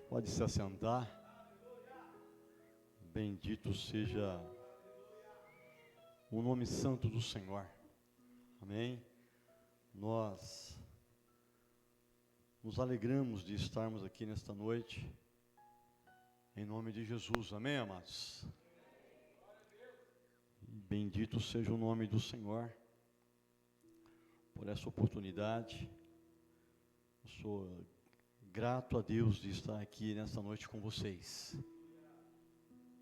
Pode se assentar. Bendito seja o nome santo do Senhor. Amém? Nós nos alegramos de estarmos aqui nesta noite, em nome de Jesus. Amém, amados? Bendito seja o nome do Senhor por essa oportunidade. Eu sou grato a Deus de estar aqui nesta noite com vocês.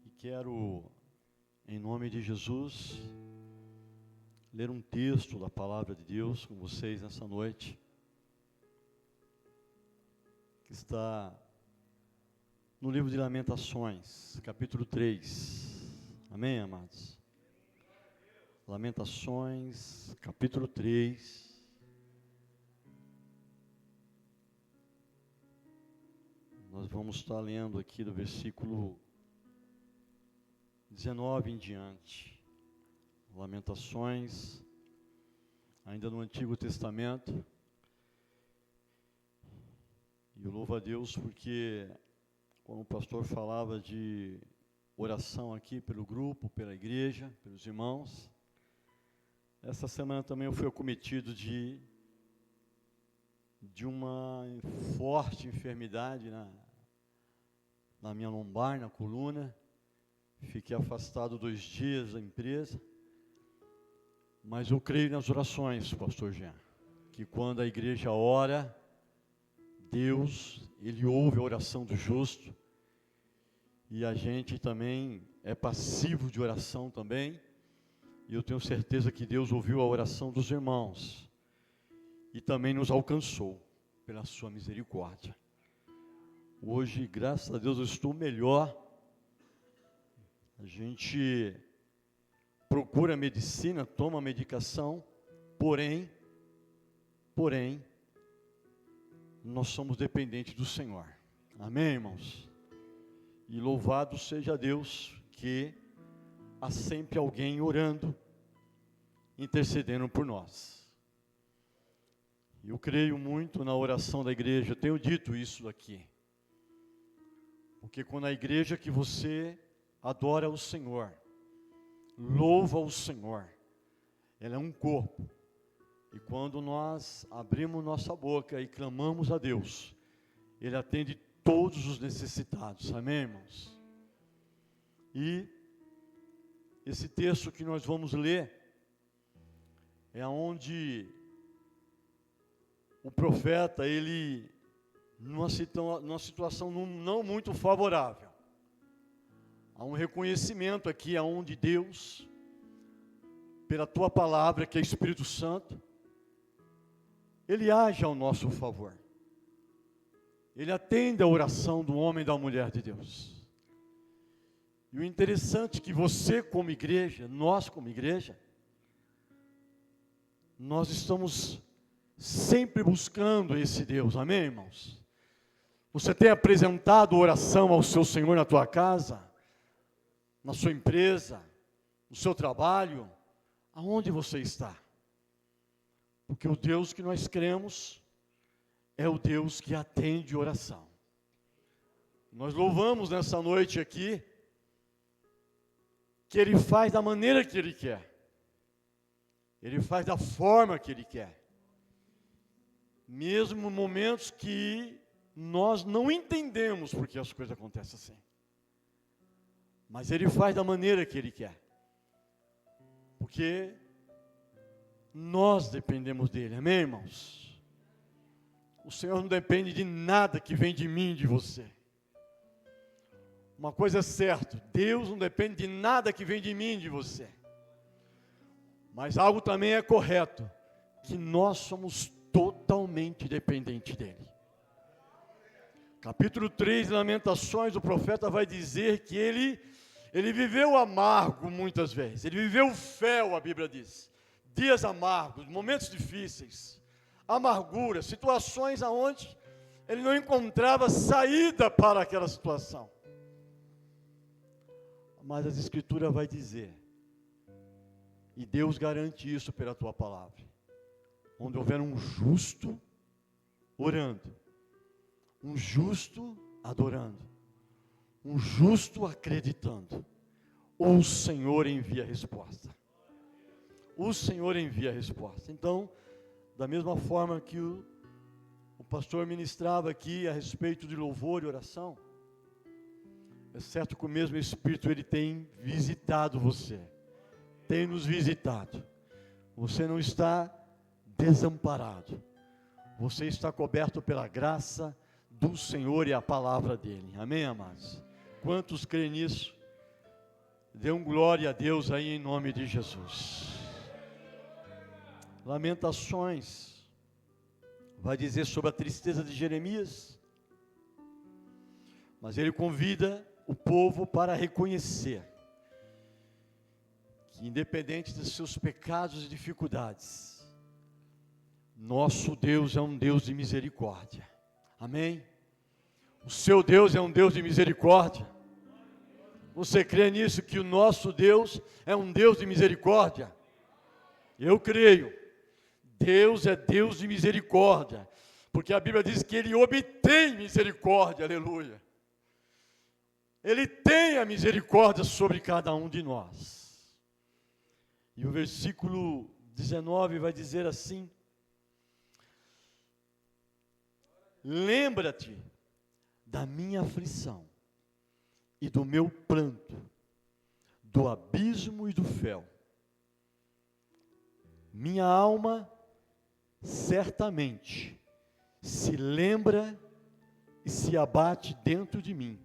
E quero, em nome de Jesus, ler um texto da palavra de Deus com vocês nessa noite, que está no livro de Lamentações, capítulo 3. Amém, amados? Lamentações, capítulo 3. Nós vamos estar lendo aqui do versículo 19 em diante. Lamentações, ainda no Antigo Testamento. E eu louvo a Deus porque, quando o pastor falava de oração aqui pelo grupo, pela igreja, pelos irmãos, essa semana também eu fui acometido de uma forte enfermidade na minha lombar, na coluna. Fiquei afastado 2 dias da empresa, mas eu creio nas orações, pastor Jean, que quando a igreja ora, Deus, Ele ouve a oração do justo, e a gente também é passivo de oração também, e eu tenho certeza que Deus ouviu a oração dos irmãos, e também nos alcançou pela sua misericórdia. Hoje, graças a Deus, eu estou melhor. A gente procura medicina, toma medicação, porém, nós somos dependentes do Senhor. Amém, irmãos? E louvado seja Deus que há sempre alguém orando, intercedendo por nós. Eu creio muito na oração da igreja, eu tenho dito isso aqui. Porque quando a igreja que você adora o Senhor, louva o Senhor, ela é um corpo. E quando nós abrimos nossa boca e clamamos a Deus, Ele atende todos os necessitados. Amém, irmãos? E esse texto que nós vamos ler é onde o profeta, ele, numa situação não muito favorável, há um reconhecimento aqui aonde Deus, pela tua palavra, que é Espírito Santo, Ele age ao nosso favor. Ele atende a oração do homem e da mulher de Deus. E o interessante é que você como igreja, nós como igreja, nós estamos sempre buscando esse Deus. Amém, irmãos? Você tem apresentado oração ao seu Senhor na tua casa, na sua empresa, no seu trabalho, aonde você está? Porque o Deus que nós cremos é o Deus que atende oração. Nós louvamos nessa noite aqui que Ele faz da maneira que Ele quer. Ele faz da forma que Ele quer. Mesmo em momentos que nós não entendemos porque as coisas acontecem assim. Mas Ele faz da maneira que Ele quer. Porque nós dependemos dEle, amém, irmãos? O Senhor não depende de nada que vem de mim e de você. Uma coisa é certa, Deus não depende de nada que vem de mim e de você. Mas algo também é correto, que nós somos totalmente dependentes dEle. Capítulo 3 de Lamentações, o profeta vai dizer que ele viveu amargo muitas vezes. Ele viveu fel, a Bíblia diz. Dias amargos, momentos difíceis, amargura, situações onde ele não encontrava saída para aquela situação. Mas as Escrituras vai dizer, e Deus garante isso pela tua palavra, onde houver um justo orando, um justo adorando, um justo acreditando. O Senhor envia a resposta. O Senhor envia a resposta. Então, da mesma forma que o pastor ministrava aqui a respeito de louvor e oração, é certo que o mesmo Espírito, ele tem visitado você, tem nos visitado. Você não está desamparado, você está coberto pela graça do Senhor e a palavra dele. Amém, amados? Quantos creem nisso? Dê um glória a Deus aí em nome de Jesus. Lamentações vai dizer sobre a tristeza de Jeremias, mas ele convida o povo para reconhecer que, independente dos seus pecados e dificuldades, nosso Deus é um Deus de misericórdia. Amém? O seu Deus é um Deus de misericórdia. Você crê nisso, que o nosso Deus é um Deus de misericórdia? Eu creio. Deus é Deus de misericórdia, porque a Bíblia diz que Ele obtém misericórdia, aleluia. Ele tem a misericórdia sobre cada um de nós. E o versículo 19 vai dizer assim: lembra-te da minha aflição e do meu pranto, do abismo e do fel. Minha alma certamente se lembra e se abate dentro de mim.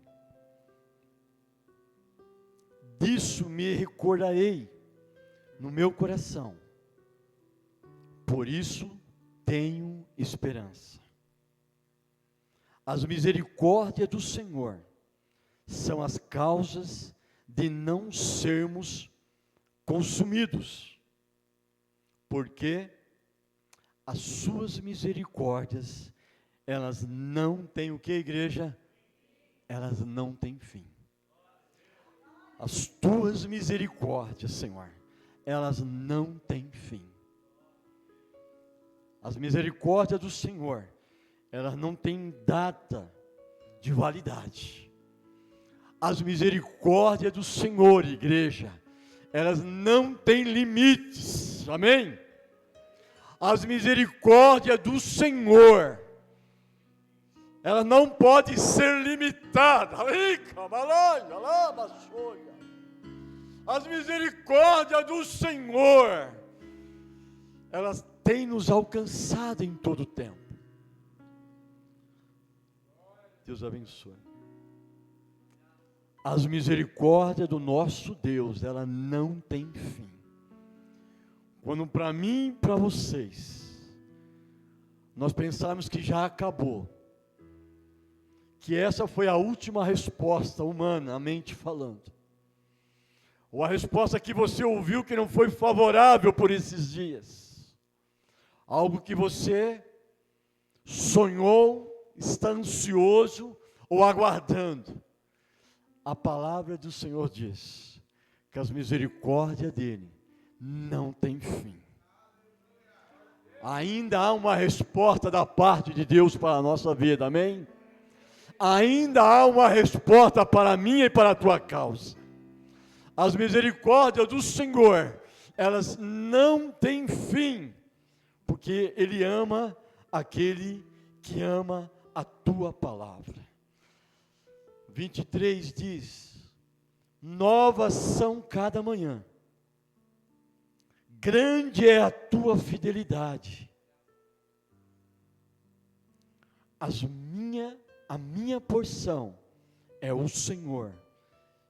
Disso me recordarei no meu coração. Por isso tenho esperança. As misericórdias do Senhor são as causas de não sermos consumidos, porque as suas misericórdias, elas não têm o que, igreja? Elas não têm fim. As tuas misericórdias, Senhor, elas não têm fim. As misericórdias do Senhor, elas não têm data de validade. As misericórdias do Senhor, igreja, elas não têm limites. Amém? As misericórdias do Senhor, elas não podem ser limitadas. As misericórdias do Senhor, elas têm nos alcançado em todo o tempo. Deus abençoe. As misericórdias do nosso Deus, ela não tem fim. Quando para mim e para vocês, nós pensamos que já acabou, que essa foi a última resposta humanamente falando, ou a resposta que você ouviu que não foi favorável por esses dias, algo que você sonhou, está ansioso ou aguardando, a palavra do Senhor diz que as misericórdias dele não tem fim. Ainda há uma resposta da parte de Deus para a nossa vida, amém? Ainda há uma resposta para a minha e para a tua causa. As misericórdias do Senhor, elas não têm fim, porque Ele ama aquele que ama a tua palavra. 23 diz: novas são cada manhã, grande é a tua fidelidade. A minha porção é o Senhor,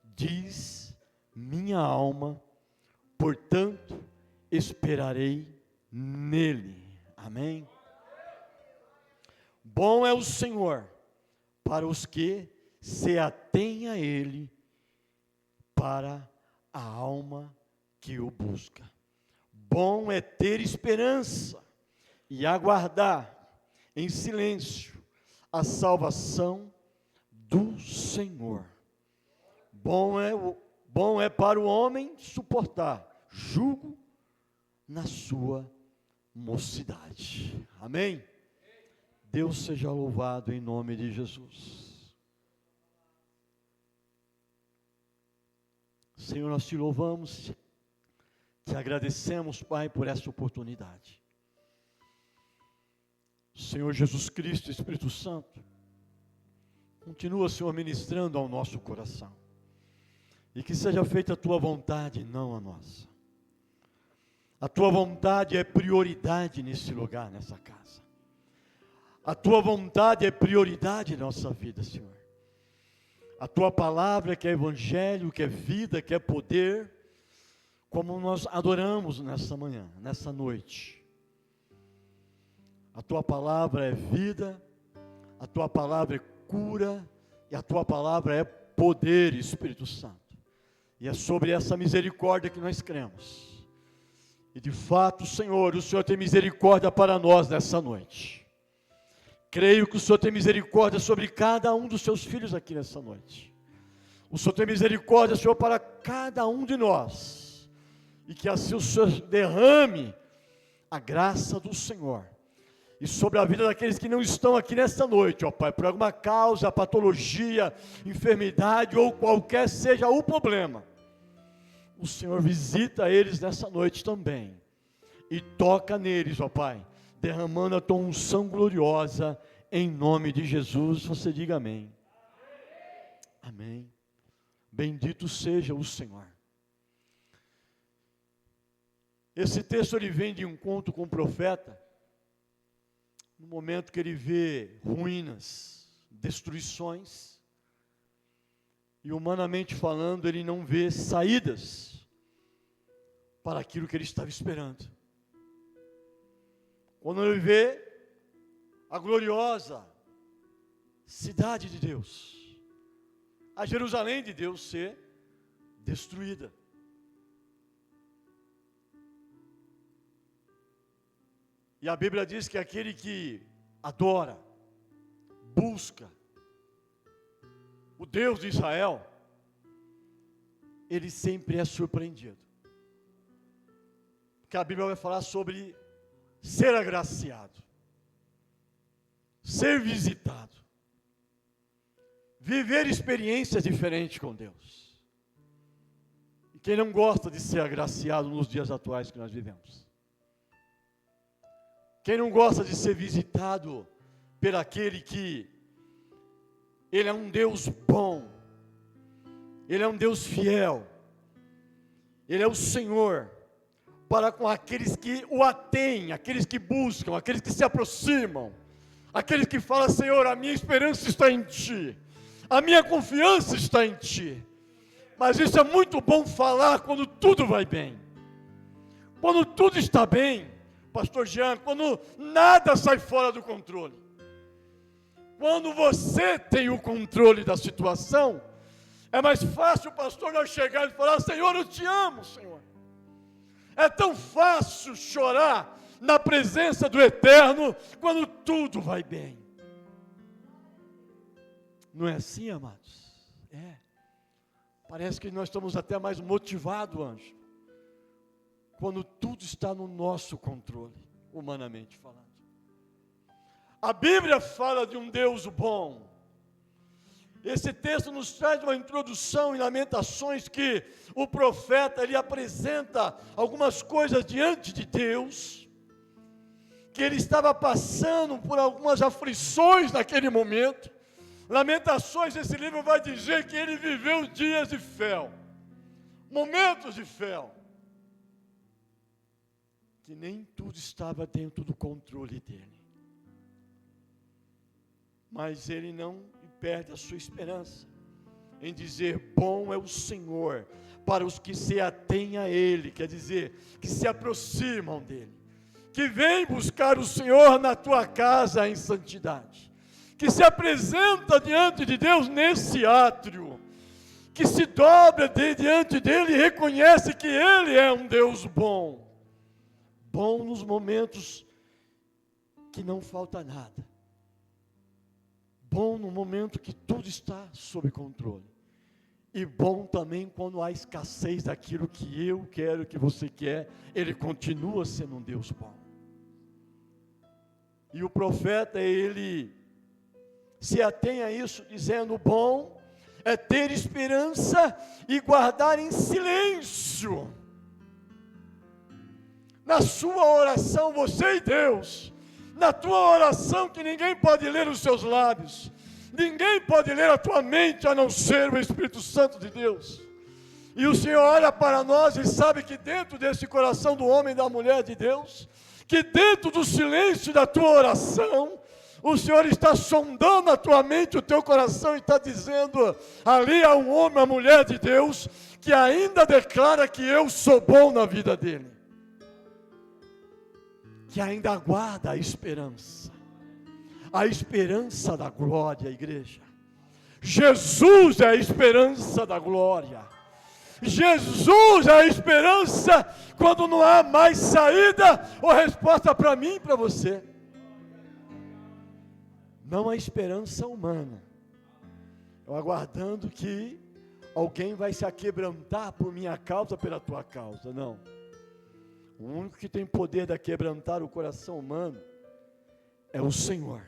diz minha alma, portanto esperarei nele. Amém? Bom é o Senhor para os que se atém a Ele, para a alma que o busca. Bom é ter esperança e aguardar em silêncio a salvação do Senhor. Bom é para o homem suportar jugo na sua mocidade. Amém? Deus seja louvado em nome de Jesus. Senhor, nós te louvamos, te agradecemos, Pai, por essa oportunidade. Senhor Jesus Cristo, Espírito Santo, continua, Senhor, ministrando ao nosso coração. E que seja feita a tua vontade, não a nossa. A tua vontade é prioridade nesse lugar, nessa casa. A tua vontade é prioridade na nossa vida, Senhor. A tua palavra que é evangelho, que é vida, que é poder, como nós adoramos nessa manhã, nessa noite. A tua palavra é vida, a tua palavra é cura, e a tua palavra é poder, Espírito Santo. E é sobre essa misericórdia que nós cremos. E de fato, Senhor, o Senhor tem misericórdia para nós nessa noite. Creio que o Senhor tem misericórdia sobre cada um dos seus filhos aqui nessa noite. O Senhor tem misericórdia, Senhor, para cada um de nós. E que assim o Senhor derrame a graça do Senhor. E sobre a vida daqueles que não estão aqui nessa noite, ó Pai, por alguma causa, patologia, enfermidade ou qualquer seja o problema. O Senhor visita eles nessa noite também. E toca neles, ó Pai, derramando a tua unção gloriosa, em nome de Jesus. Você diga amém. Amém. Bendito seja o Senhor. Esse texto ele vem de encontro com o profeta, no momento que ele vê ruínas, destruições, e humanamente falando, ele não vê saídas para aquilo que ele estava esperando. Quando ele vê a gloriosa cidade de Deus, a Jerusalém de Deus ser destruída. E a Bíblia diz que aquele que adora, busca o Deus de Israel, ele sempre é surpreendido. Porque a Bíblia vai falar sobre ser agraciado, ser visitado, viver experiências diferentes com Deus. E quem não gosta de ser agraciado nos dias atuais que nós vivemos? Quem não gosta de ser visitado por aquele que Ele é um Deus bom, Ele é um Deus fiel, Ele é o Senhor, para com aqueles que o atêm, aqueles que buscam, aqueles que se aproximam, aqueles que falam: Senhor, a minha esperança está em Ti, a minha confiança está em Ti. Mas isso é muito bom falar quando tudo vai bem, quando tudo está bem. Pastor Jean, quando nada sai fora do controle, quando você tem o controle da situação, é mais fácil, pastor, nós chegar e falar: Senhor, eu te amo, Senhor. É tão fácil chorar na presença do Eterno quando tudo vai bem. Não é assim, amados? É. Parece que nós estamos até mais motivados, anjo, quando tudo está no nosso controle, humanamente falando. A Bíblia fala de um Deus bom. Esse texto nos traz uma introdução em Lamentações, que o profeta, ele apresenta algumas coisas diante de Deus, que ele estava passando por algumas aflições naquele momento. Lamentações, esse livro vai dizer que ele viveu dias de fel, momentos de fel, que nem tudo estava dentro do controle dele. Mas ele não perde a sua esperança em dizer: bom é o Senhor para os que se atêm a Ele, quer dizer, que se aproximam dEle, que vêm buscar o Senhor na tua casa em santidade, que se apresenta diante de Deus nesse átrio, que se dobra diante dEle e reconhece que Ele é um Deus bom, bom nos momentos que não falta nada, bom no momento que tudo está sob controle, e bom também quando há escassez daquilo que eu quero, que você quer. Ele continua sendo um Deus bom. E o profeta, ele se atém a isso, dizendo: bom é ter esperança e guardar em silêncio. Na sua oração, você e Deus, na tua oração que ninguém pode ler os seus lábios, ninguém pode ler a tua mente a não ser o Espírito Santo de Deus. E o Senhor olha para nós e sabe que dentro desse coração do homem e da mulher de Deus, que dentro do silêncio da tua oração, o Senhor está sondando a tua mente, o teu coração, e está dizendo: ali há um homem, uma mulher de Deus, que ainda declara que eu sou bom na vida dele, que ainda aguarda a esperança da glória, igreja. Jesus é a esperança da glória. Jesus é a esperança quando não há mais saída ou resposta para mim e para você. Não há esperança humana, eu aguardando que alguém vai se aquebrantar por minha causa, pela tua causa. Não. O único que tem poder de quebrantar o coração humano é o Senhor,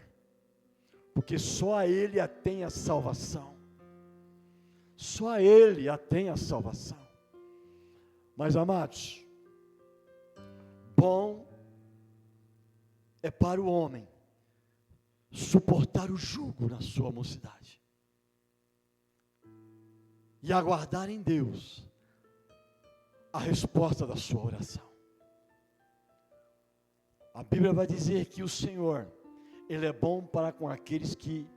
porque só a Ele atém a salvação. Só a Ele atém a salvação. Mas, amados, bom é para o homem suportar o jugo na sua mocidade e aguardar em Deus a resposta da sua oração. A Bíblia vai dizer que o Senhor, Ele é bom para com aqueles que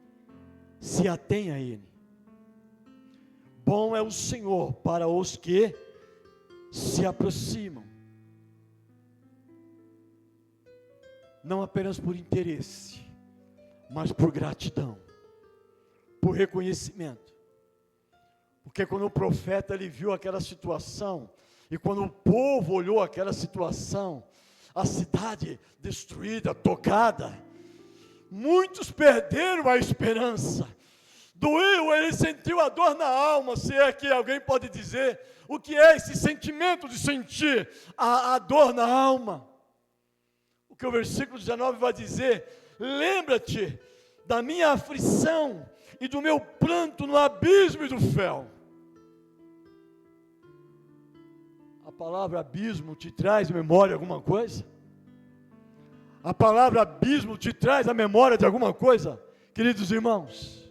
se atêm a Ele. Bom é o Senhor para os que se aproximam, não apenas por interesse, mas por gratidão, por reconhecimento. Porque quando o profeta ele viu aquela situação, e quando o povo olhou aquela situação, a cidade destruída, tocada, muitos perderam a esperança. Doeu, ele sentiu a dor na alma, se é que alguém pode dizer o que é esse sentimento de sentir a dor na alma. O que o versículo 19 vai dizer: lembra-te da minha aflição e do meu pranto no abismo e do fel. A palavra abismo te traz memória alguma coisa? A palavra abismo te traz a memória de alguma coisa, queridos irmãos?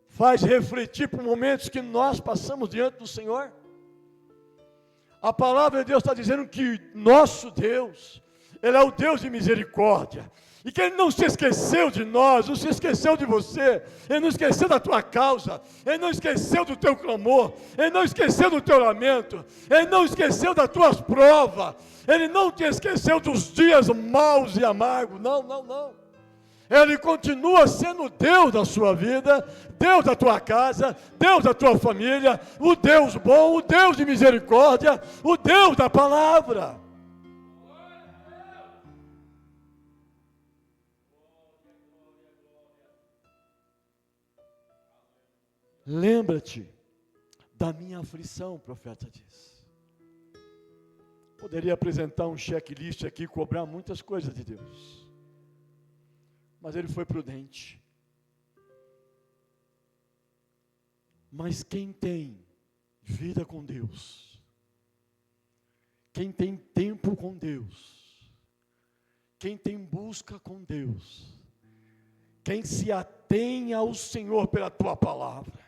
Faz refletir por momentos que nós passamos diante do Senhor. A palavra de Deus está dizendo que nosso Deus, Ele é o Deus de misericórdia, e que Ele não se esqueceu de nós, não se esqueceu de você, Ele não esqueceu da tua causa, Ele não esqueceu do teu clamor, Ele não esqueceu do teu lamento, Ele não esqueceu das tuas provas, Ele não te esqueceu dos dias maus e amargos, não. Ele continua sendo Deus da sua vida, Deus da tua casa, Deus da tua família, o Deus bom, o Deus de misericórdia, o Deus da palavra. Lembra-te da minha aflição, o profeta diz. Poderia apresentar um checklist aqui e cobrar muitas coisas de Deus, mas ele foi prudente. Mas quem tem vida com Deus, quem tem tempo com Deus, quem tem busca com Deus, quem se atém ao Senhor pela tua palavra,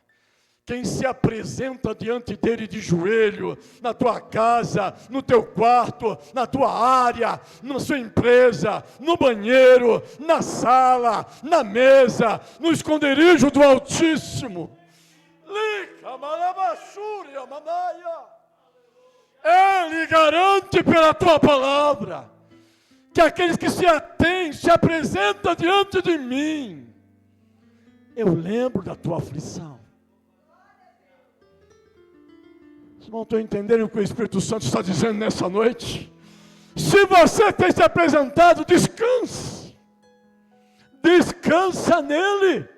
quem se apresenta diante dele de joelho, na tua casa, no teu quarto, na tua área, na sua empresa, no banheiro, na sala, na mesa, no esconderijo do Altíssimo. Ele garante pela tua palavra que aqueles que se atêm, se apresentam diante de mim. Eu lembro da tua aflição. Vocês não estão entendendo o que o Espírito Santo está dizendo nessa noite? Se você tem se apresentado, descanse. Descansa nele.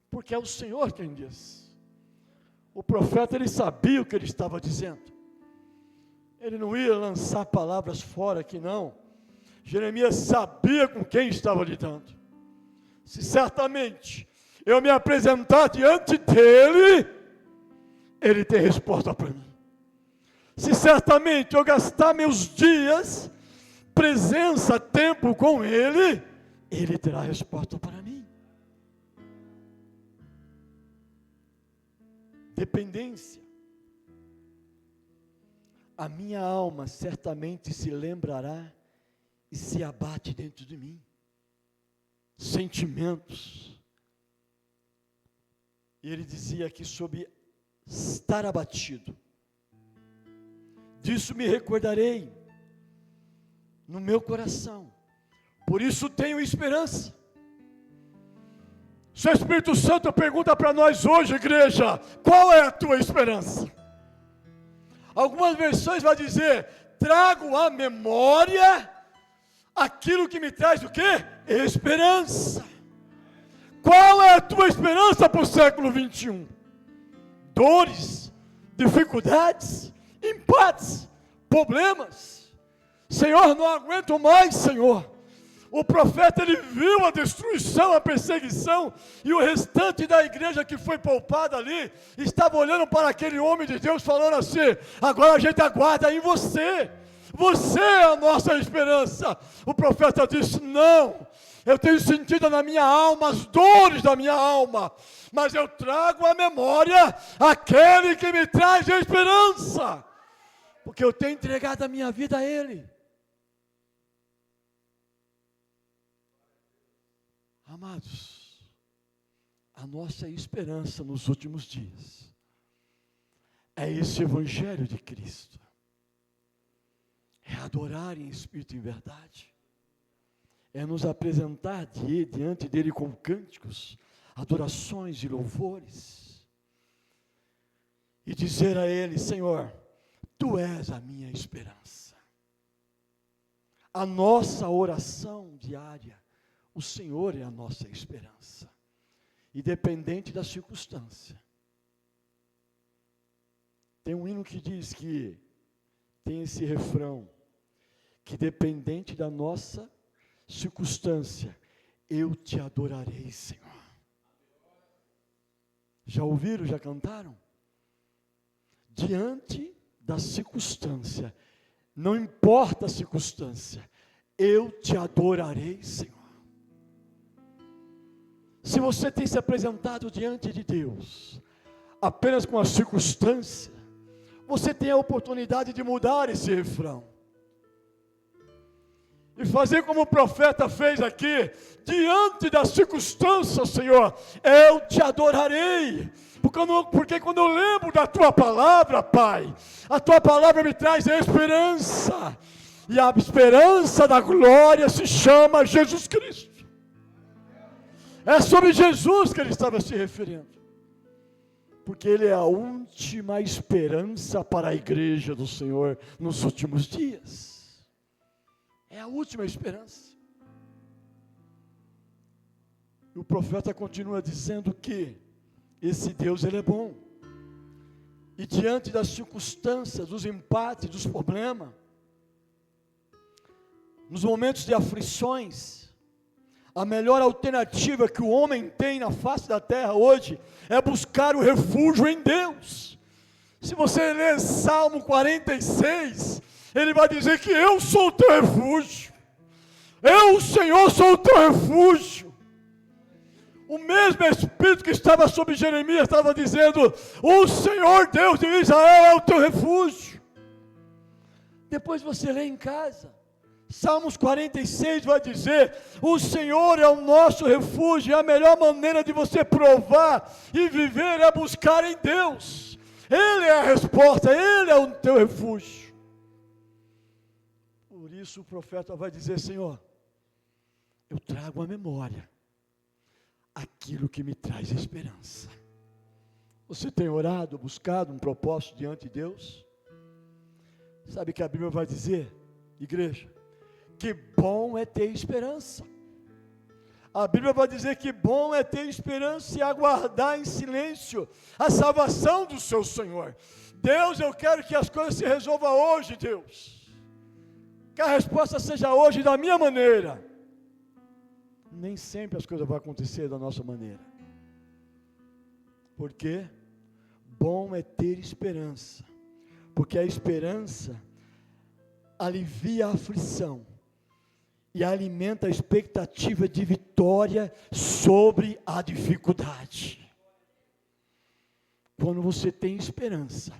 Porque é o Senhor quem diz. O profeta, ele sabia o que ele estava dizendo. Ele não ia lançar palavras fora aqui, não. Jeremias sabia com quem estava lidando. Se certamente eu me apresentar diante dele, ele tem resposta para mim. Se certamente eu gastar meus dias, presença, tempo com ele, ele terá resposta para mim. Dependência. A minha alma certamente se lembrará e se abate dentro de mim. Sentimentos. E ele dizia aqui sobre estar abatido. Disso me recordarei no meu coração. Por isso tenho esperança. O Espírito Santo pergunta para nós hoje, igreja, qual é a tua esperança? Algumas versões vão dizer, trago à memória aquilo que me traz o quê? Esperança. Qual é a tua esperança para o século 21? Dores, dificuldades, empates, problemas. Senhor, não aguento mais, Senhor. O profeta, ele viu a destruição, a perseguição, e o restante da igreja que foi poupada ali, estava olhando para aquele homem de Deus, falando assim, agora a gente aguarda em você, você é a nossa esperança. O profeta disse, não, eu tenho sentido na minha alma, as dores da minha alma, mas eu trago à memória aquele que me traz a esperança, porque eu tenho entregado a minha vida a ele. Amados, a nossa esperança nos últimos dias é esse Evangelho de Cristo, é adorar em espírito e em verdade, é nos apresentar diante dele com cânticos, adorações e louvores, e dizer a ele, Senhor, tu és a minha esperança. A nossa oração diária, o Senhor é a nossa esperança, independente da circunstância. Tem um hino que diz que, tem esse refrão, que dependente da nossa circunstância, eu te adorarei, Senhor. Já ouviram, já cantaram? Diante da circunstância, não importa a circunstância, eu te adorarei, Senhor. Se você tem se apresentado diante de Deus, apenas com a circunstância, você tem a oportunidade de mudar esse refrão. E fazer como o profeta fez aqui, diante das circunstâncias, Senhor, eu te adorarei. Porque quando eu lembro da tua palavra, Pai, a tua palavra me traz a esperança. E a esperança da glória se chama Jesus Cristo. É sobre Jesus que ele estava se referindo, porque ele é a última esperança para a igreja do Senhor nos últimos dias, é a última esperança. E o profeta continua dizendo que esse Deus, ele é bom, e diante das circunstâncias, dos empates, dos problemas, nos momentos de aflições, a melhor alternativa que o homem tem na face da terra hoje é buscar o refúgio em Deus. Se você ler Salmo 46, ele vai dizer que eu sou o teu refúgio. Eu, o Senhor, sou o teu refúgio. O mesmo Espírito que estava sobre Jeremias estava dizendo, o Senhor Deus de Israel é o teu refúgio. Depois você lê em casa. Salmos 46 vai dizer, o Senhor é o nosso refúgio, e a melhor maneira de você provar e viver é buscar em Deus. Ele é a resposta, Ele é o teu refúgio. Por isso o profeta vai dizer, Senhor, eu trago à memória aquilo que me traz esperança. Você tem orado, buscado um propósito diante de Deus? Sabe que a Bíblia vai dizer, igreja, que bom é ter esperança. A Bíblia vai dizer que bom é ter esperança e aguardar em silêncio a salvação do seu Senhor. Deus, eu quero que as coisas se resolvam hoje, Deus. Que a resposta seja hoje da minha maneira. Nem sempre as coisas vão acontecer da nossa maneira. Porque bom é ter esperança, porque a esperança alivia a aflição e alimenta a expectativa de vitória sobre a dificuldade. Quando você tem esperança,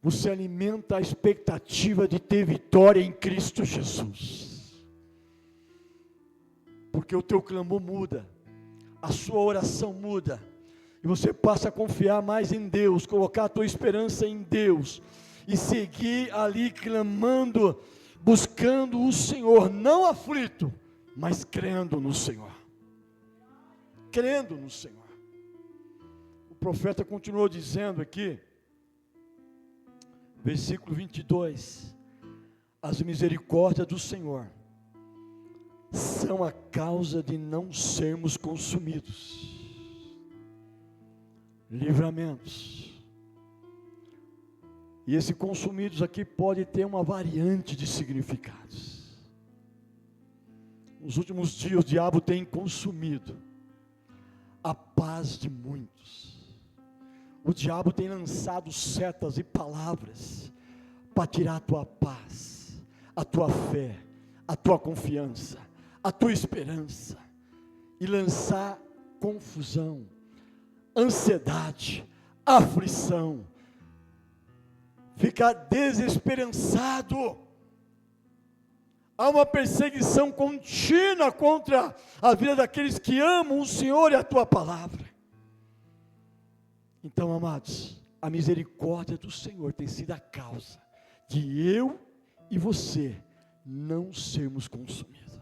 você alimenta a expectativa de ter vitória em Cristo Jesus. Porque o teu clamor muda, a sua oração muda, e você passa a confiar mais em Deus, colocar a tua esperança em Deus, e seguir ali clamando, buscando o Senhor, não aflito, mas crendo no Senhor. Crendo no Senhor. O profeta continuou dizendo aqui, versículo 22, as misericórdias do Senhor são a causa de não sermos consumidos. Livramentos. E esse consumidos aqui pode ter uma variante de significados. Nos últimos dias o diabo tem consumido a paz de muitos. O diabo tem lançado setas e palavras para tirar a tua paz, a tua fé, a tua confiança, a tua esperança, e lançar confusão, ansiedade, aflição, ficar desesperançado. Há uma perseguição contínua contra a vida daqueles que amam o Senhor e a tua palavra. Então, amados, a misericórdia do Senhor tem sido a causa de eu e você não sermos consumidos.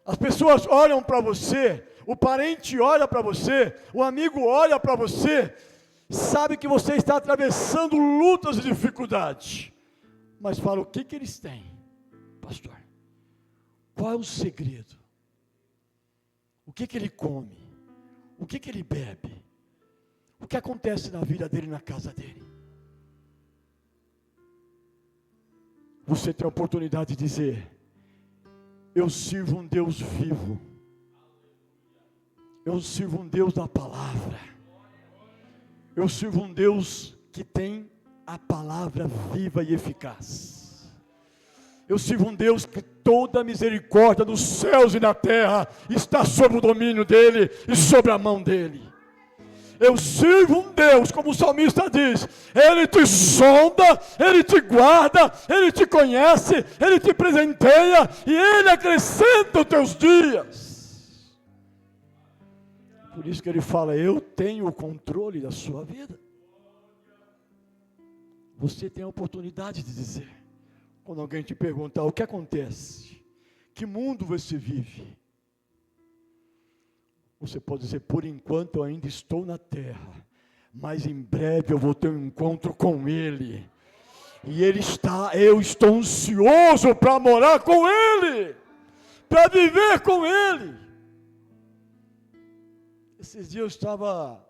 As pessoas olham para você, o parente olha para você, o amigo olha para você, sabe que você está atravessando lutas e dificuldades, mas fala: o que eles têm, pastor? Qual é o segredo? O que ele come? O que ele bebe? O que acontece na vida dele, na casa dele? Você tem a oportunidade de dizer: eu sirvo um Deus vivo, eu sirvo um Deus da palavra, eu sirvo um Deus que tem a palavra viva e eficaz. Eu sirvo um Deus que toda a misericórdia dos céus e na terra está sob o domínio dele e sobre a mão dele. Eu sirvo um Deus, como o salmista diz, Ele te sonda, Ele te guarda, Ele te conhece, Ele te presenteia e Ele acrescenta os teus dias. Por isso que Ele fala: eu tenho o controle da sua vida. Você tem a oportunidade de dizer, quando alguém te perguntar: o que acontece? Que mundo você vive? Você pode dizer: por enquanto eu ainda estou na terra, mas em breve eu vou ter um encontro com Ele, e eu estou ansioso para morar com Ele, para viver com Ele. Esses dias eu estava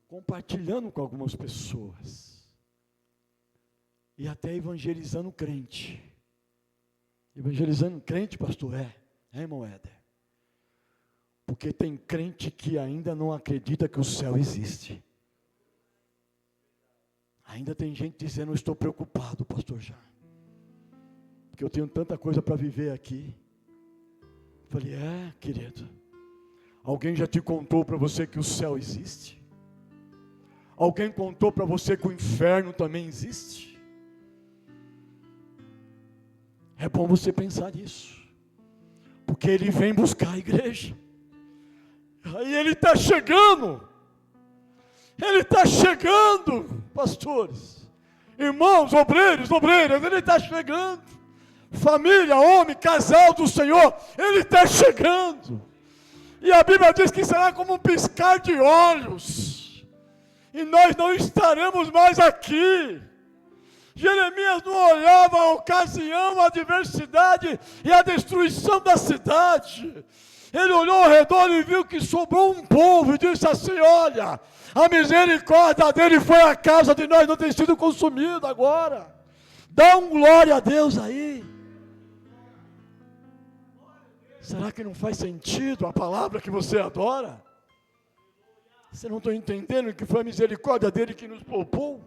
compartilhando com algumas pessoas, e até evangelizando crente. Evangelizando crente, pastor? É irmão Éder? Porque tem crente que ainda não acredita que o céu existe. Ainda tem gente dizendo: eu estou preocupado, pastor Jean, porque eu tenho tanta coisa para viver aqui. Falei: querido, alguém já te contou para você que o céu existe? Alguém contou para você que o inferno também existe? É bom você pensar nisso, porque Ele vem buscar a igreja. Aí Ele está chegando, pastores, irmãos, obreiros, obreiras, Ele está chegando, família, homem, casal do Senhor, Ele está chegando, e a Bíblia diz que será como um piscar de olhos, e nós não estaremos mais aqui. Jeremias não olhava a ocasião, a adversidade e a destruição da cidade. Ele olhou ao redor e viu que sobrou um povo e disse assim: olha, a misericórdia dele foi a causa de nós não ter sido consumido agora. Dá um glória a Deus aí. Será que não faz sentido a palavra que você adora? Você não está entendendo que foi a misericórdia dele que nos poupou?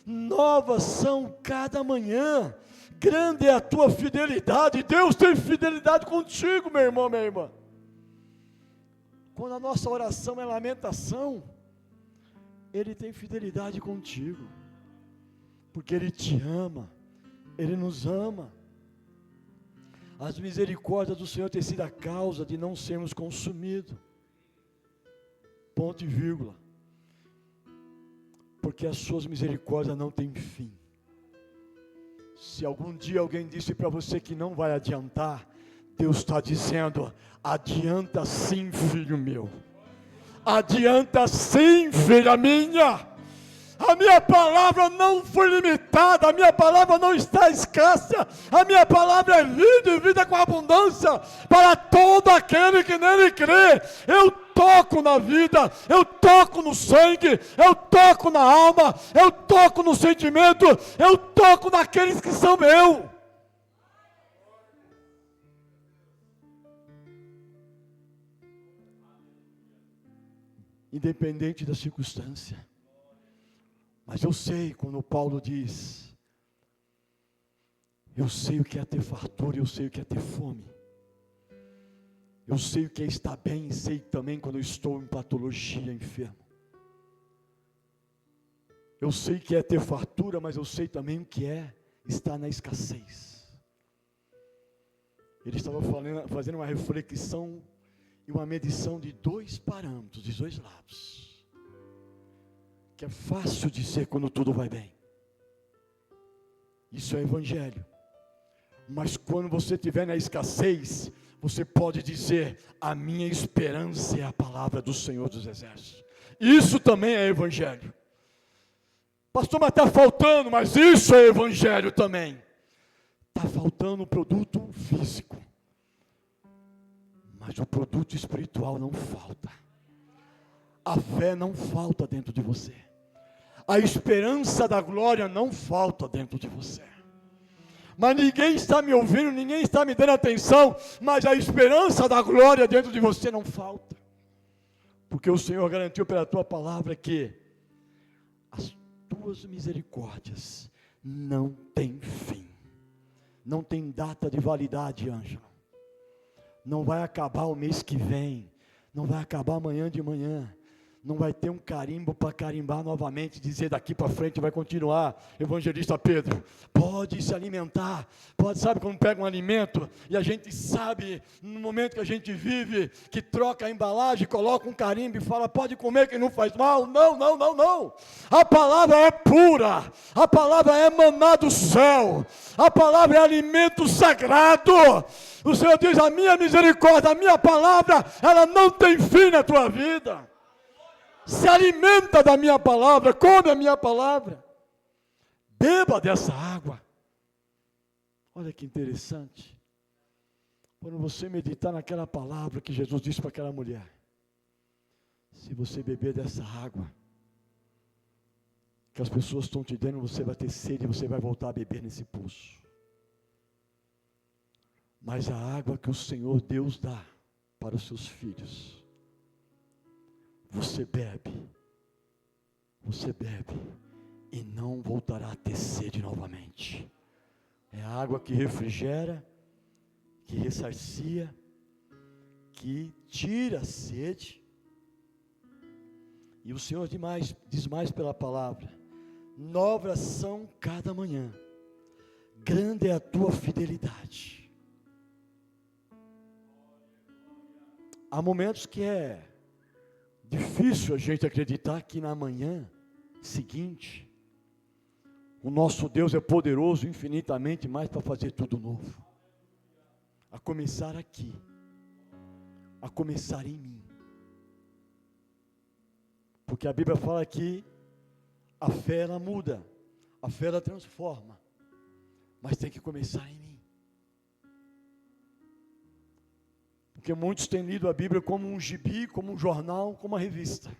Novas são cada manhã, grande é a tua fidelidade. Deus tem fidelidade contigo, meu irmão, minha irmã. Quando a nossa oração é lamentação, Ele tem fidelidade contigo, porque Ele te ama, Ele nos ama. As misericórdias do Senhor têm sido a causa de não sermos consumidos, ponto e vírgula, porque as suas misericórdias não têm fim. Se algum dia alguém disse para você que não vai adiantar, Deus está dizendo: adianta sim, filho meu, adianta sim, filha minha. A minha palavra não foi limitada, a minha palavra não está escassa, a minha palavra é vida e vida com abundância para todo aquele que nele crê. Eu toco na vida, eu toco no sangue, eu toco na alma, eu toco no sentimento, eu toco naqueles que são meus. Independente da circunstância. Mas eu sei, quando Paulo diz, eu sei o que é ter fartura, eu sei o que é ter fome. Eu sei o que é estar bem, sei também quando eu estou em patologia, enfermo. Eu sei o que é ter fartura, mas eu sei também o que é estar na escassez. Ele estava fazendo uma reflexão e uma medição de dois parâmetros, de dois lados. Que é fácil dizer quando tudo vai bem. Isso é evangelho. Mas quando você estiver na escassez, você pode dizer: a minha esperança é a palavra do Senhor dos Exércitos. Isso também é evangelho. Pastor, mas está faltando, mas isso é evangelho também. Está faltando um produto físico, mas o produto espiritual não falta. A fé não falta dentro de você. A esperança da glória não falta dentro de você. Mas ninguém está me ouvindo, ninguém está me dando atenção, mas a esperança da glória dentro de você não falta. Porque o Senhor garantiu pela tua palavra que as tuas misericórdias não têm fim. Não tem data de validade, Ângelo. Não vai acabar o mês que vem, não vai acabar amanhã de manhã. Não vai ter um carimbo para carimbar novamente, dizer daqui para frente vai continuar. Evangelista Pedro, pode se alimentar, pode, sabe quando pega um alimento, e a gente sabe, no momento que a gente vive, que troca a embalagem, coloca um carimbo e fala, pode comer que não faz mal. Não, não, não, não. A palavra é pura, a palavra é maná do céu, a palavra é alimento sagrado. O Senhor diz, a minha misericórdia, a minha palavra, ela não tem fim na tua vida. Se alimenta da minha palavra, come a minha palavra, beba dessa água. Olha que interessante, quando você meditar naquela palavra que Jesus disse para aquela mulher, se você beber dessa água, que as pessoas estão te dando, você vai ter sede e você vai voltar a beber nesse poço. Mas a água que o Senhor Deus dá para os seus filhos, você bebe e não voltará a ter sede novamente. É a água que refrigera, que ressarcia, que tira a sede. E o Senhor diz mais pela palavra: novas são cada manhã, grande é a tua fidelidade. Há momentos que é difícil a gente acreditar que na manhã seguinte, o nosso Deus é poderoso infinitamente mais para fazer tudo novo. A começar aqui, a começar em mim. Porque a Bíblia fala que a fé ela muda, a fé ela transforma, mas tem que começar em mim. Porque muitos têm lido a Bíblia como um gibi, como um jornal, como uma revista.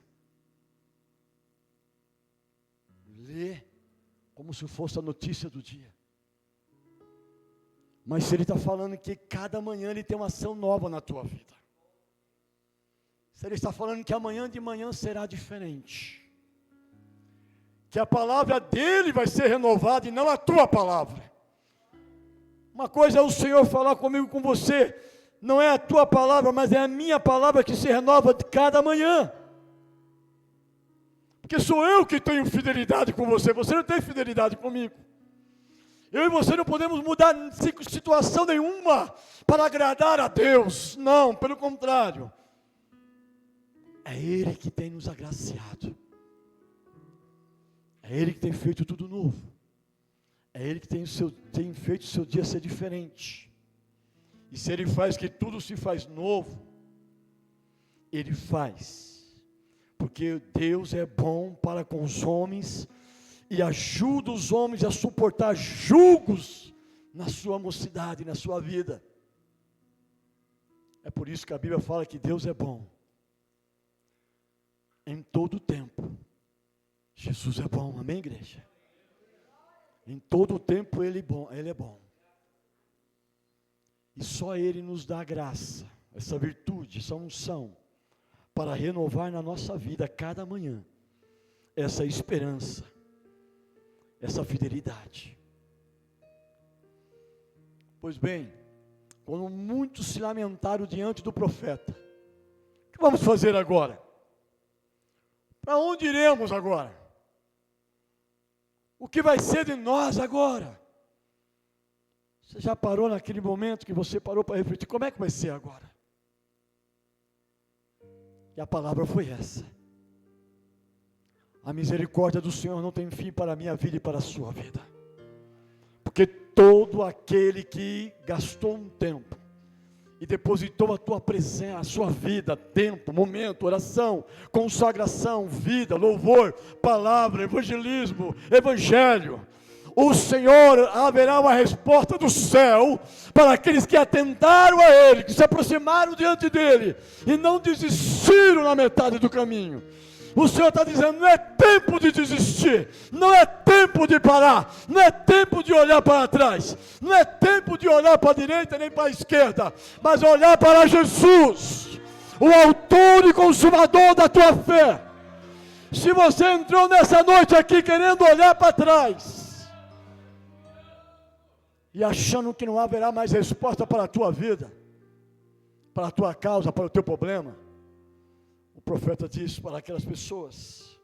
Lê como se fosse a notícia do dia. Mas se ele está falando que cada manhã ele tem uma ação nova na tua vida. Se Ele está falando que amanhã de manhã será diferente, que a palavra dEle vai ser renovada e não a tua palavra. Uma coisa é o Senhor falar comigo, com você, não é a tua palavra, mas é a minha palavra que se renova cada manhã. Porque sou eu que tenho fidelidade com você, você não tem fidelidade comigo. Eu e você não podemos mudar situação nenhuma para agradar a Deus, não, pelo contrário. É Ele que tem nos agraciado. É Ele que tem feito tudo novo. É Ele que tem feito o seu dia ser diferente. E se Ele faz que tudo se faz novo, Ele faz. Porque Deus é bom para com os homens e ajuda os homens a suportar julgos na sua mocidade, na sua vida. É por isso que a Bíblia fala que Deus é bom em todo o tempo. Jesus é bom, amém, igreja? Em todo o tempo Ele é bom. E só Ele nos dá a graça, essa virtude, essa unção, para renovar na nossa vida cada manhã, essa esperança, essa fidelidade. Pois bem, quando muitos se lamentaram diante do profeta, o que vamos fazer agora? Para onde iremos agora? O que vai ser de nós agora? Você já parou naquele momento que você parou para refletir, como é que vai ser agora? E a palavra foi essa: a misericórdia do Senhor não tem fim para a minha vida e para a sua vida. Porque todo aquele que gastou um tempo e depositou a tua presença, a sua vida, tempo, momento, oração, consagração, vida, louvor, palavra, evangelismo, evangelho, o Senhor haverá uma resposta do céu para aqueles que atentaram a Ele, que se aproximaram diante dEle e não desistiram na metade do caminho. O Senhor está dizendo, não é tempo de desistir, não é tempo de parar, não é tempo de olhar para trás, não é tempo de olhar para a direita nem para a esquerda, mas olhar para Jesus, o autor e consumador da tua fé. Se você entrou nessa noite aqui querendo olhar para trás e achando que não haverá mais resposta para a tua vida, para a tua causa, para o teu problema, o profeta disse para aquelas pessoas: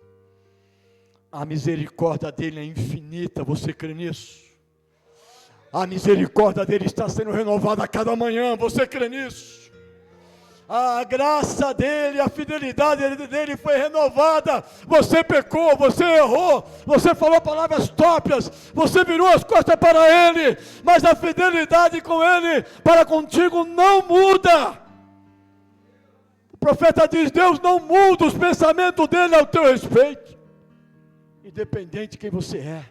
a misericórdia dele é infinita, você crê nisso? A misericórdia dele está sendo renovada a cada manhã, você crê nisso? A graça dele, a fidelidade dele foi renovada. Você pecou, você errou, você falou palavras tópias, você virou as costas para ele, mas a fidelidade com ele para contigo não muda. O profeta diz, Deus não muda os pensamentos dele ao teu respeito, independente de quem você é,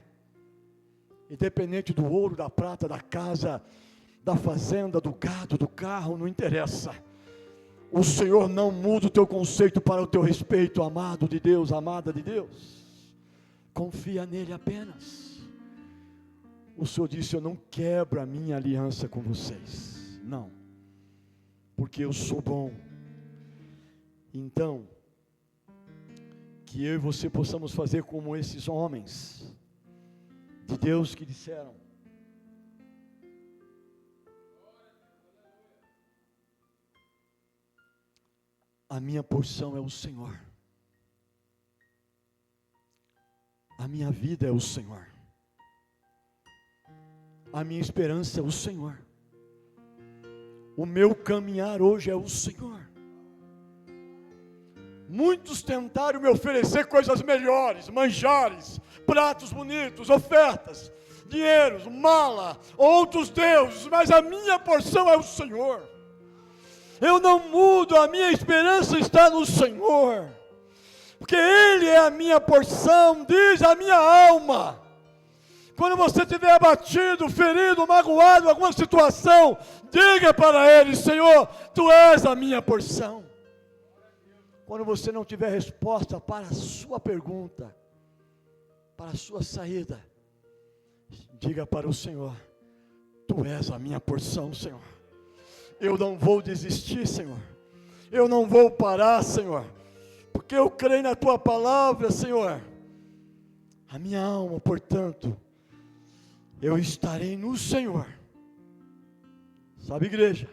independente do ouro, da prata, da casa, da fazenda, do gado, do carro, não interessa. O Senhor não muda o teu conceito para o teu respeito, amado de Deus, amada de Deus. Confia nele apenas. O Senhor disse, eu não quebro a minha aliança com vocês, não, porque eu sou bom. Então, que eu e você possamos fazer como esses homens de Deus que disseram, a minha porção é o Senhor, a minha vida é o Senhor, a minha esperança é o Senhor, o meu caminhar hoje é o Senhor. Muitos tentaram me oferecer coisas melhores, manjares, pratos bonitos, ofertas, dinheiros, mala, outros deuses, mas a minha porção é o Senhor. Eu não mudo, a minha esperança está no Senhor, porque Ele é a minha porção, diz a minha alma. Quando você estiver abatido, ferido, magoado, em alguma situação, diga para Ele, Senhor, Tu és a minha porção. Quando você não tiver resposta para a sua pergunta, para a sua saída, diga para o Senhor, Tu és a minha porção, Senhor. Eu não vou desistir, Senhor. Eu não vou parar, Senhor, porque eu creio na tua palavra, Senhor. A minha alma, portanto, eu estarei no Senhor. Sabe, igreja?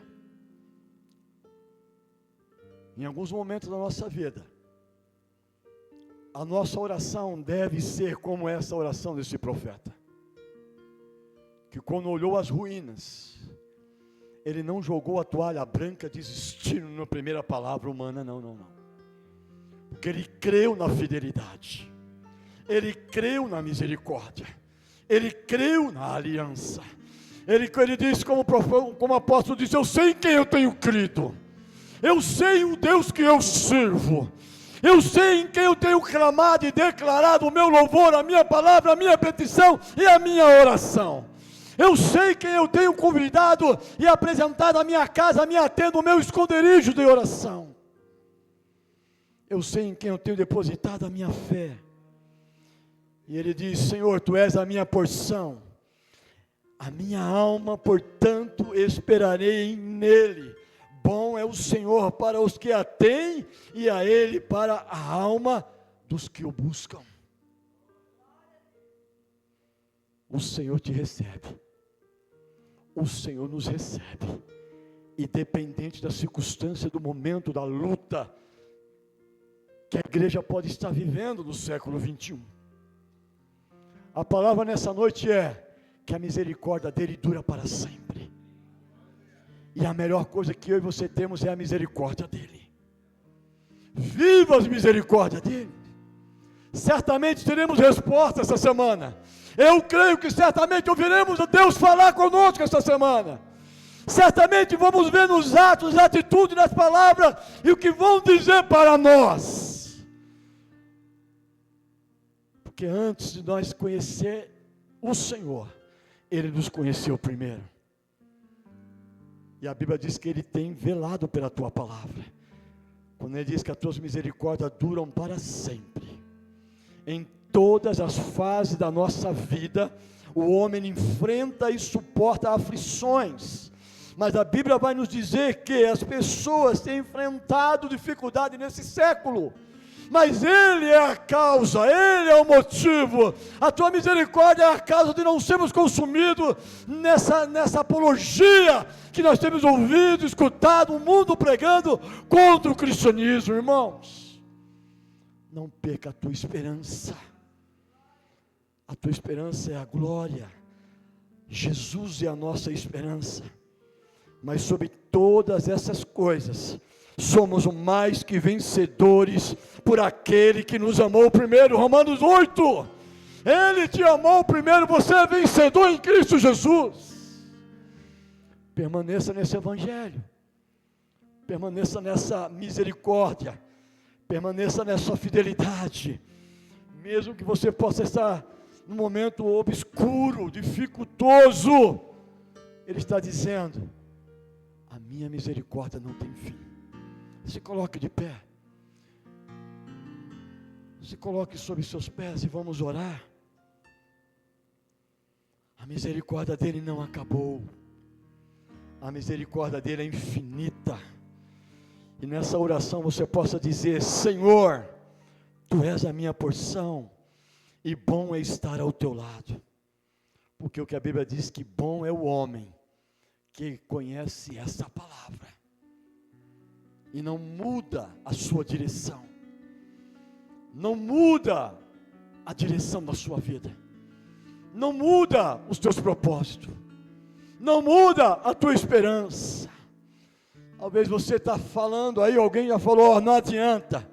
Em alguns momentos da nossa vida, a nossa oração deve ser como essa oração desse profeta, que quando olhou as ruínas, ele não jogou a toalha branca desistindo na primeira palavra humana, não, porque ele creu na fidelidade, ele creu na misericórdia, ele creu na aliança, ele disse como o apóstolo disse, eu sei em quem eu tenho crido, eu sei o Deus que eu sirvo, eu sei em quem eu tenho clamado e declarado o meu louvor, a minha palavra, a minha petição e a minha oração. Eu sei quem eu tenho convidado e apresentado a minha casa, a minha tenda, o meu esconderijo de oração. Eu sei em quem eu tenho depositado a minha fé. E ele diz, Senhor, Tu és a minha porção. A minha alma, portanto, esperarei nele. Bom é o Senhor para os que a têm e a Ele para a alma dos que o buscam. O Senhor te recebe. O Senhor nos recebe. Independente da circunstância, do momento, da luta que a igreja pode estar vivendo no século 21. A palavra nessa noite é que a misericórdia dele dura para sempre. E a melhor coisa que eu e você temos é a misericórdia dele. Viva as misericórdias dele. Certamente teremos resposta essa semana. Eu creio que certamente ouviremos Deus falar conosco essa semana. Certamente vamos ver nos atos, nas atitudes, nas palavras e o que vão dizer para nós. Porque antes de nós conhecer o Senhor, Ele nos conheceu primeiro. E a Bíblia diz que Ele tem velado pela Tua palavra. Quando Ele diz que as Tuas misericórdias duram para sempre. Em todas as fases da nossa vida, o homem enfrenta e suporta aflições. Mas a Bíblia vai nos dizer que as pessoas têm enfrentado dificuldade nesse século. Mas Ele é a causa, Ele é o motivo. A Tua misericórdia é a causa de não sermos consumidos nessa apologia que nós temos ouvido, escutado, o mundo pregando contra o cristianismo, irmãos. Não perca a tua esperança. A tua esperança é a glória. Jesus é a nossa esperança. Mas sobre todas essas coisas, somos mais que vencedores por aquele que nos amou primeiro. Romanos 8, Ele te amou primeiro, você é vencedor em Cristo Jesus. Permaneça nesse evangelho, permaneça nessa misericórdia, permaneça nessa fidelidade, mesmo que você possa estar num momento obscuro, dificultoso. Ele está dizendo, a minha misericórdia não tem fim. Se coloque de pé. Se coloque sobre seus pés e vamos orar. A misericórdia dele não acabou. A misericórdia dele é infinita. E nessa oração você possa dizer, Senhor, Tu és a minha porção, e bom é estar ao Teu lado. Porque o que a Bíblia diz que bom é o homem que conhece essa palavra e não muda a sua direção, não muda a direção da sua vida, não muda os teus propósitos, não muda a tua esperança. Talvez você está falando aí, alguém já falou, não adianta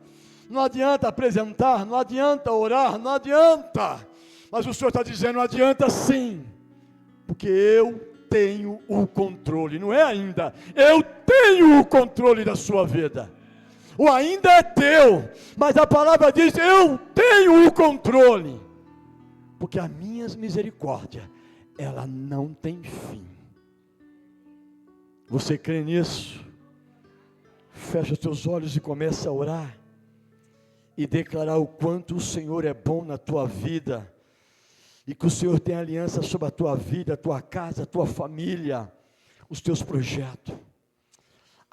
apresentar, não adianta orar, não adianta, mas o Senhor está dizendo, não adianta sim, porque eu tenho o controle, não é ainda, eu tenho o controle da sua vida. O ainda é teu, mas a palavra diz, eu tenho o controle, porque a minha misericórdia, ela não tem fim. Você crê nisso? Fecha os teus olhos e começa a orar, e declarar o quanto o Senhor é bom na tua vida, e que o Senhor tem aliança sobre a tua vida, a tua casa, a tua família, os teus projetos.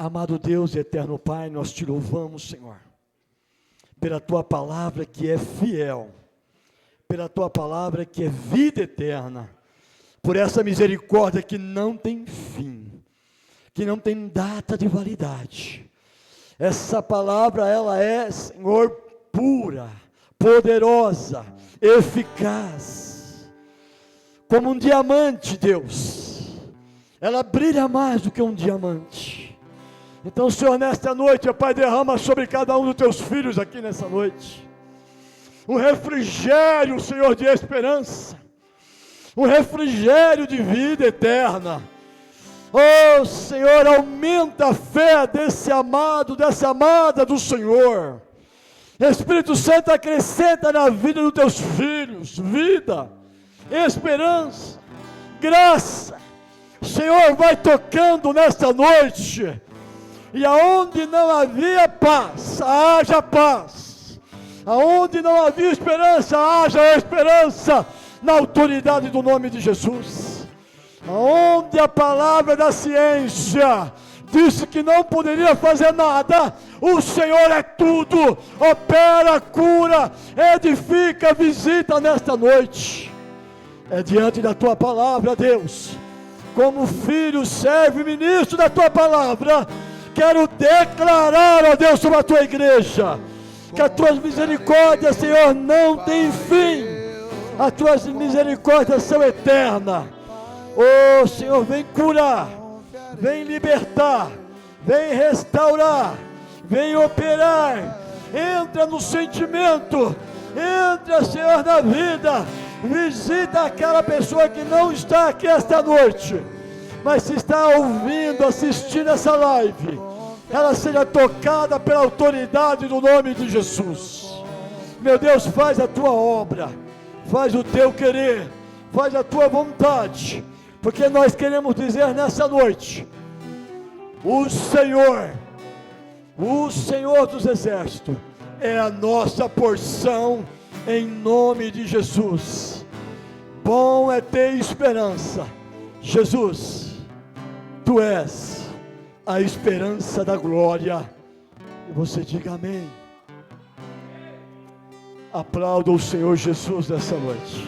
Amado Deus e eterno Pai, nós te louvamos, Senhor, pela tua palavra que é fiel, pela tua palavra que é vida eterna, por essa misericórdia que não tem fim, que não tem data de validade. Essa palavra, ela é, Senhor, pura, poderosa, eficaz, como um diamante, Deus. Ela brilha mais do que um diamante. Então, Senhor, nesta noite, Pai, derrama sobre cada um dos teus filhos aqui nessa noite um refrigério, Senhor, de esperança, um refrigério de vida eterna. Oh, Senhor, aumenta a fé desse amado, dessa amada do Senhor. Espírito Santo, acrescenta na vida dos teus filhos vida, esperança, graça. Senhor, vai tocando nesta noite, e aonde não havia paz, haja paz. Aonde não havia esperança, haja esperança, na autoridade do nome de Jesus. Aonde a palavra da ciência disse que não poderia fazer nada, o Senhor é tudo, opera, cura, edifica, visita nesta noite. É diante da tua palavra, Deus, como filho, servo e ministro da tua palavra, quero declarar, ó Deus, sobre a tua igreja, que as tuas misericórdias, Senhor, não têm fim, as tuas misericórdias são eternas. Oh, Senhor, vem curar, vem libertar, vem restaurar, vem operar, entra no sentimento, entra, Senhor, na vida, visita aquela pessoa que não está aqui esta noite, mas se está ouvindo, assistindo essa live, ela seja tocada pela autoridade do nome de Jesus. Meu Deus, faz a tua obra, faz o teu querer, faz a tua vontade, porque nós queremos dizer nessa noite: o Senhor dos exércitos, é a nossa porção, em nome de Jesus. Bom é ter esperança. Jesus, Tu és a esperança da glória. E você diga amém. Aplauda o Senhor Jesus nessa noite.